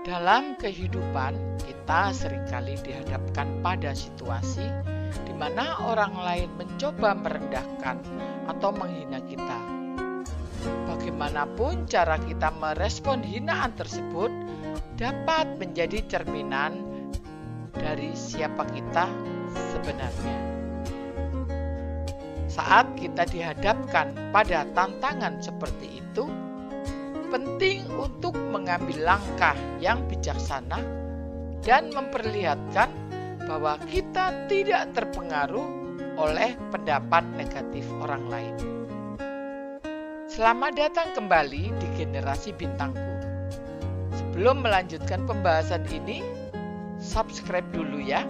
Dalam kehidupan, kita seringkali dihadapkan pada situasi di mana orang lain mencoba merendahkan atau menghina kita. Bagaimanapun cara kita merespon hinaan tersebut dapat menjadi cerminan dari siapa kita sebenarnya. Saat kita dihadapkan pada tantangan seperti itu, penting untuk mengambil langkah yang bijaksana dan memperlihatkan bahwa kita tidak terpengaruh oleh pendapat negatif orang lain. Selamat datang kembali di Generasi Bintangku. Sebelum melanjutkan pembahasan ini, subscribe dulu ya,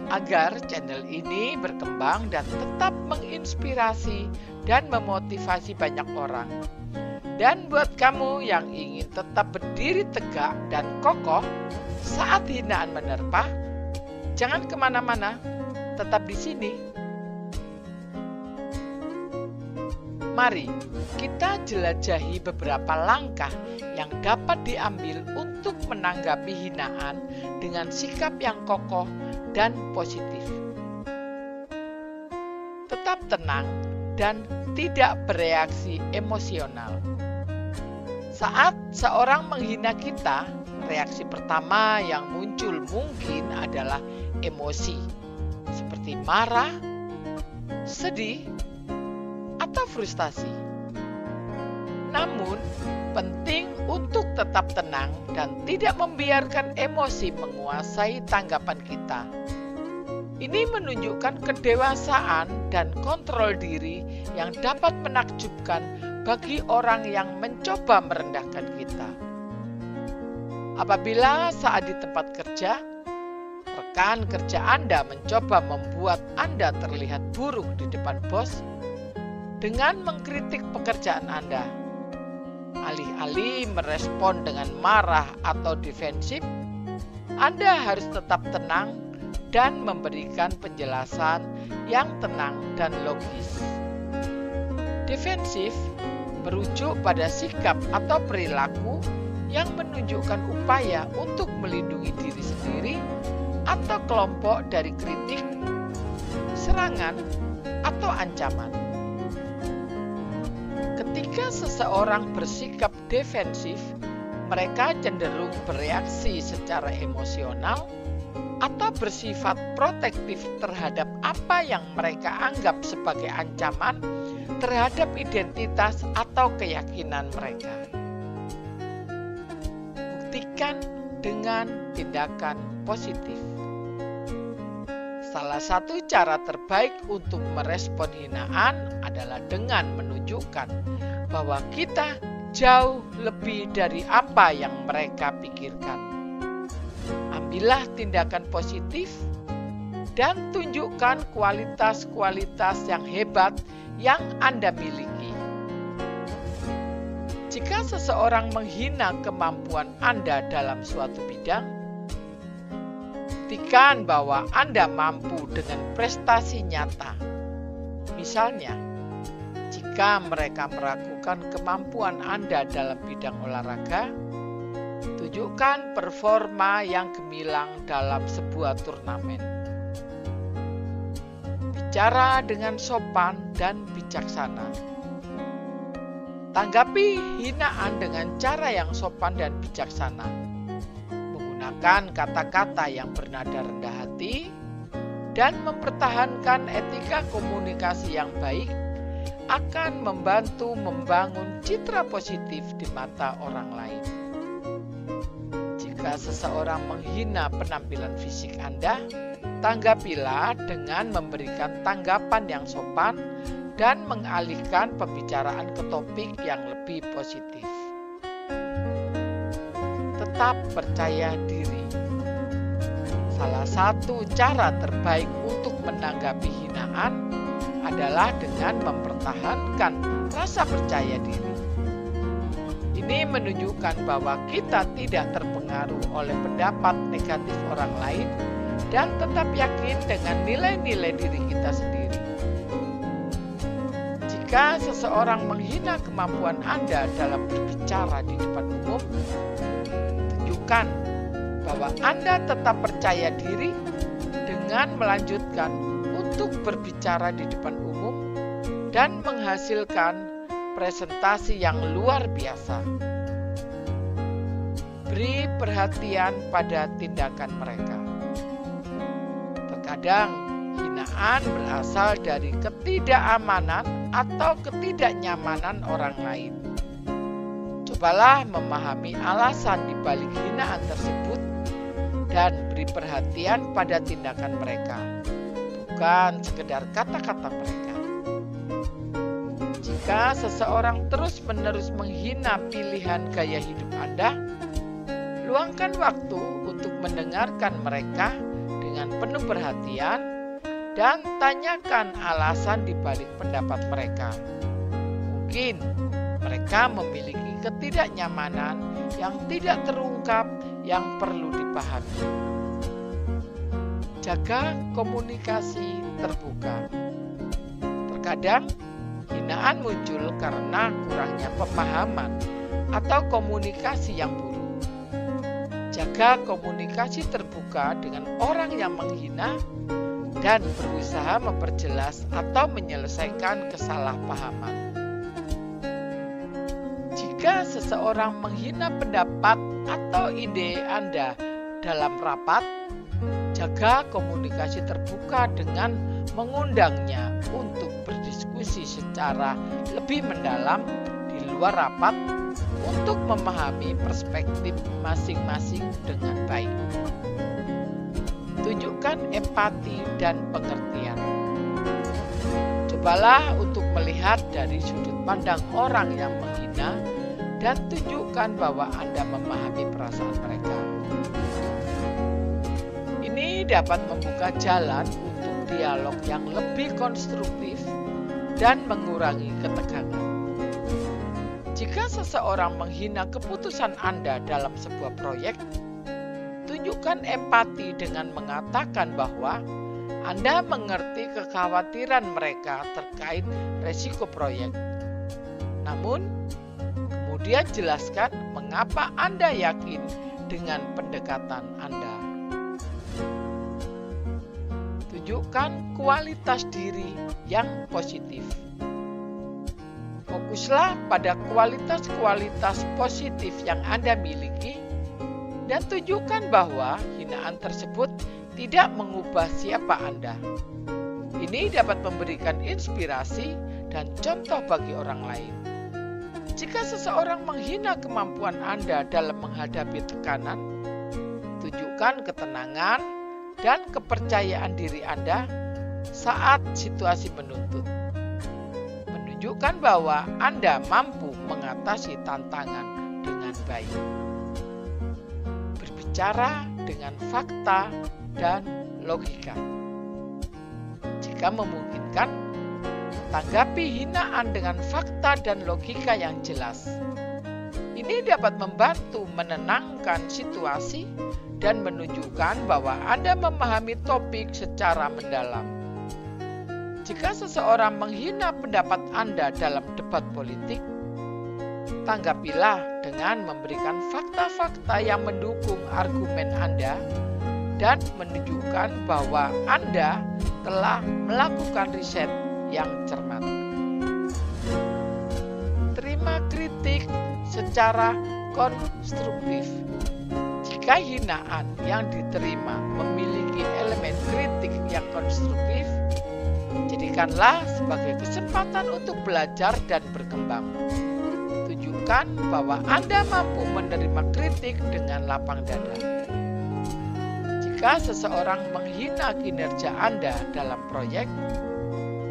agar channel ini berkembang dan tetap menginspirasi dan memotivasi banyak orang. Dan buat kamu yang ingin tetap berdiri tegak dan kokoh saat hinaan menerpa, jangan kemana-mana, tetap di sini. Mari kita jelajahi beberapa langkah yang dapat diambil untuk menanggapi hinaan dengan sikap yang kokoh dan positif. Tetap tenang dan tidak bereaksi emosional. Saat seorang menghina kita, reaksi pertama yang muncul mungkin adalah emosi, seperti marah, sedih, atau frustasi. Namun, penting untuk tetap tenang dan tidak membiarkan emosi menguasai tanggapan kita. Ini menunjukkan kedewasaan dan kontrol diri yang dapat menakjubkan bagi orang yang mencoba merendahkan kita. Apabila saat di tempat kerja, rekan kerja Anda mencoba membuat Anda terlihat buruk di depan bos dengan mengkritik pekerjaan Anda, alih-alih merespon dengan marah atau defensif, Anda harus tetap tenang dan memberikan penjelasan yang tenang dan logis. Defensif merujuk pada sikap atau perilaku yang menunjukkan upaya untuk melindungi diri sendiri atau kelompok dari kritik, serangan, atau ancaman. Ketika seseorang bersikap defensif, mereka cenderung bereaksi secara emosional atau bersifat protektif terhadap apa yang mereka anggap sebagai ancaman terhadap identitas atau keyakinan mereka. Buktikan dengan tindakan positif. Salah satu cara terbaik untuk merespon hinaan adalah dengan menunjukkan bahwa kita jauh lebih dari apa yang mereka pikirkan. Ambillah tindakan positif dan tunjukkan kualitas-kualitas yang hebat yang Anda miliki. Jika seseorang menghina kemampuan Anda dalam suatu bidang, buktikan bahwa Anda mampu dengan prestasi nyata. Misalnya, jika mereka meragukan kemampuan Anda dalam bidang olahraga, tunjukkan performa yang gemilang dalam sebuah turnamen. Bicara dengan sopan dan bijaksana. Tanggapi hinaan dengan cara yang sopan dan bijaksana. Menggunakan kata-kata yang bernada rendah hati dan mempertahankan etika komunikasi yang baik akan membantu membangun citra positif di mata orang lain. Jika seseorang menghina penampilan fisik Anda, tanggapilah dengan memberikan tanggapan yang sopan dan mengalihkan pembicaraan ke topik yang lebih positif. Tetap percaya diri. Salah satu cara terbaik untuk menanggapi hinaan adalah dengan mempertahankan rasa percaya diri. Ini menunjukkan bahwa kita tidak terpengaruh oleh pendapat negatif orang lain dan tetap yakin dengan nilai-nilai diri kita sendiri. Jika seseorang menghina kemampuan Anda dalam berbicara di depan umum, tunjukkan bahwa Anda tetap percaya diri dengan melanjutkan untuk berbicara di depan umum dan menghasilkan presentasi yang luar biasa. Beri perhatian pada tindakan mereka. Terkadang hinaan berasal dari ketidakamanan atau ketidaknyamanan orang lain. Cobalah memahami alasan di balik hinaan tersebut dan beri perhatian pada tindakan mereka, bukan sekedar kata-kata mereka. Jika seseorang terus-menerus menghina pilihan gaya hidup Anda, luangkan waktu untuk mendengarkan mereka dengan penuh perhatian dan tanyakan alasan di balik pendapat mereka. Mungkin mereka memiliki ketidaknyamanan yang tidak terungkap yang perlu dipahami. Jaga komunikasi terbuka. Terkadang hinaan muncul karena kurangnya pemahaman atau komunikasi yang buruk. Jaga komunikasi terbuka dengan orang yang menghina dan berusaha memperjelas atau menyelesaikan kesalahpahaman. Jika seseorang menghina pendapat atau ide Anda dalam rapat, jaga komunikasi terbuka dengan mengundangnya untuk berdiskusi secara lebih mendalam di luar rapat untuk memahami perspektif masing-masing dengan baik. Tunjukkan empati dan pengertian. Cobalah untuk melihat dari sudut pandang orang yang menghina dan tunjukkan bahwa Anda memahami perasaan mereka. Ini dapat membuka jalan untuk dialog yang lebih konstruktif dan mengurangi ketegangan. Jika seseorang menghina keputusan Anda dalam sebuah proyek, tunjukkan empati dengan mengatakan bahwa Anda mengerti kekhawatiran mereka terkait resiko proyek. Namun, kemudian jelaskan mengapa Anda yakin dengan pendekatan Anda. Tunjukkan kualitas diri yang positif. Fokuslah pada kualitas-kualitas positif yang Anda miliki dan tunjukkan bahwa hinaan tersebut tidak mengubah siapa Anda. Ini dapat memberikan inspirasi dan contoh bagi orang lain. Jika seseorang menghina kemampuan Anda dalam menghadapi tekanan, tunjukkan ketenangan dan kepercayaan diri Anda saat situasi menuntut. Menunjukkan bahwa Anda mampu mengatasi tantangan dengan baik. Berbicara dengan fakta dan logika. Jika memungkinkan, tanggapi hinaan dengan fakta dan logika yang jelas. Ini dapat membantu menenangkan situasi dan menunjukkan bahwa Anda memahami topik secara mendalam. Jika seseorang menghina pendapat Anda dalam debat politik, tanggapilah dengan memberikan fakta-fakta yang mendukung argumen Anda dan menunjukkan bahwa Anda telah melakukan riset yang cermat. Terima kritik secara konstruktif. Jika hinaan yang diterima memiliki elemen kritik yang konstruktif, jadikanlah sebagai kesempatan untuk belajar dan berkembang. Tunjukkan bahwa Anda mampu menerima kritik dengan lapang dada. Jika seseorang menghina kinerja Anda dalam proyek,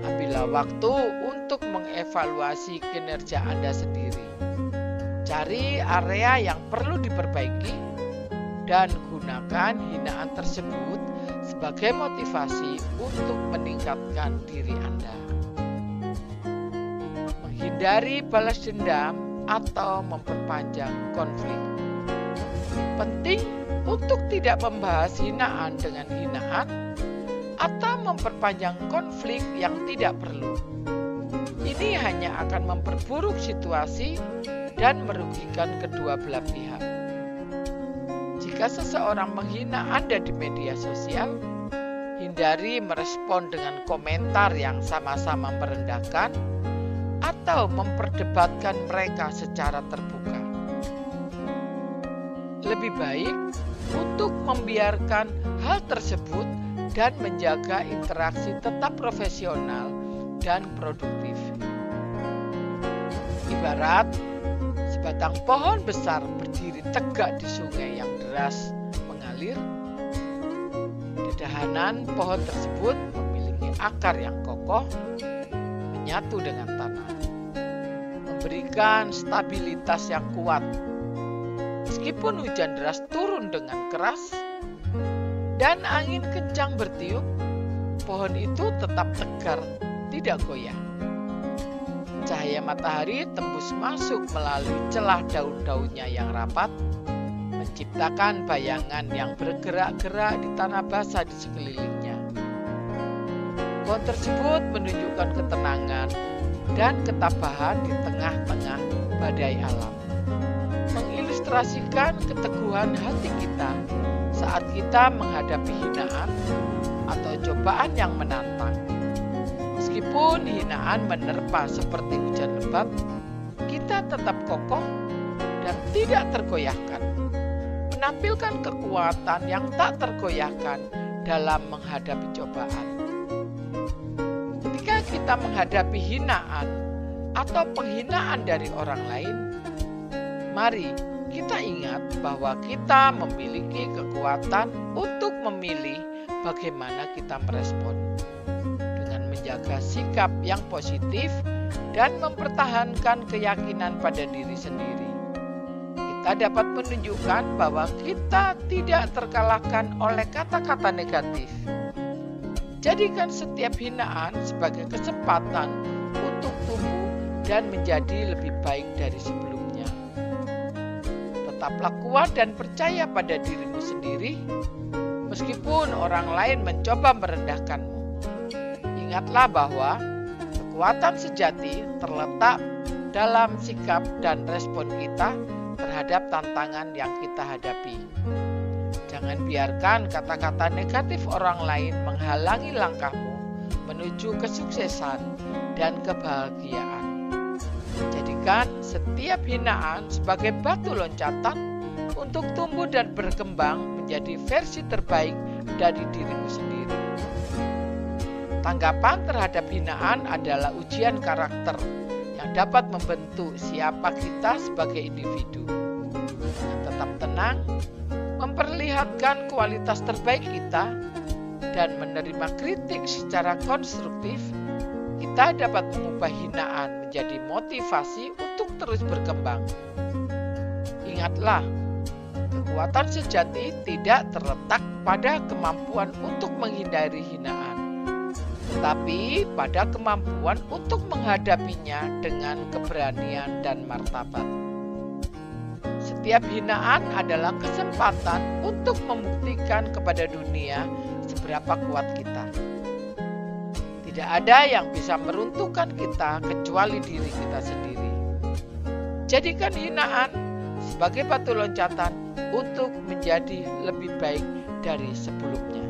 ambillah waktu untuk mengevaluasi kinerja Anda sendiri. Cari area yang perlu diperbaiki dan gunakan hinaan tersebut sebagai motivasi untuk meningkatkan diri Anda. Menghindari balas dendam atau memperpanjang konflik. Penting untuk tidak membahas hinaan dengan hinaan atau memperpanjang konflik yang tidak perlu. Ini hanya akan memperburuk situasi dan merugikan kedua belah pihak. jika seseorang menghina Anda di media sosial, hindari merespon dengan komentar yang sama-sama merendahkan atau memperdebatkan mereka secara terbuka. Lebih baik untuk membiarkan hal tersebut dan menjaga interaksi tetap profesional dan produktif. Ibarat sebatang pohon besar berdiri tegak di sungai yang deras mengalir, dedahanan pohon tersebut memiliki akar yang kokoh, menyatu dengan tanah, memberikan stabilitas yang kuat. Meskipun hujan deras turun dengan keras dan angin kencang bertiup, pohon itu tetap tegar, tidak goyah. Cahaya matahari tembus masuk melalui celah daun-daunnya yang rapat, menciptakan bayangan yang bergerak-gerak di tanah basah di sekelilingnya. Pohon tersebut menunjukkan ketenangan dan ketabahan di tengah-tengah badai alam, mengilustrasikan keteguhan hati kita saat kita menghadapi hinaan atau cobaan yang menantang. Meskipun hinaan menerpa seperti hujan lebat, kita tetap kokoh dan tidak tergoyahkan, menampilkan kekuatan yang tak tergoyahkan dalam menghadapi cobaan. Ketika kita menghadapi hinaan atau penghinaan dari orang lain, mari kita ingat bahwa kita memiliki kekuatan untuk memilih bagaimana kita merespon, dengan menjaga sikap yang positif dan mempertahankan keyakinan pada diri sendiri. Kita dapat menunjukkan bahwa kita tidak terkalahkan oleh kata-kata negatif. Jadikan setiap hinaan sebagai kesempatan untuk tumbuh dan menjadi lebih baik dari sebelumnya. Tetaplah kuat dan percaya pada dirimu sendiri, meskipun orang lain mencoba merendahkanmu. Ingatlah bahwa kekuatan sejati terletak dalam sikap dan respon kita terhadap tantangan yang kita hadapi. Jangan biarkan kata-kata negatif orang lain menghalangi langkahmu menuju kesuksesan dan kebahagiaan. Jadikan setiap hinaan sebagai batu loncatan untuk tumbuh dan berkembang menjadi versi terbaik dari dirimu sendiri. Tanggapan terhadap hinaan adalah ujian karakter yang dapat membentuk siapa kita sebagai individu. Dengan tetap tenang, memperlihatkan kualitas terbaik kita, dan menerima kritik secara konstruktif, kita dapat mengubah hinaan menjadi motivasi untuk terus berkembang. Ingatlah, kekuatan sejati tidak terletak pada kemampuan untuk menghindari hinaan, tetapi pada kemampuan untuk menghadapinya dengan keberanian dan martabat. Setiap hinaan adalah kesempatan untuk membuktikan kepada dunia seberapa kuat kita. Tidak ada yang bisa meruntuhkan kita kecuali diri kita sendiri. Jadikan hinaan sebagai batu loncatan untuk menjadi lebih baik dari sebelumnya.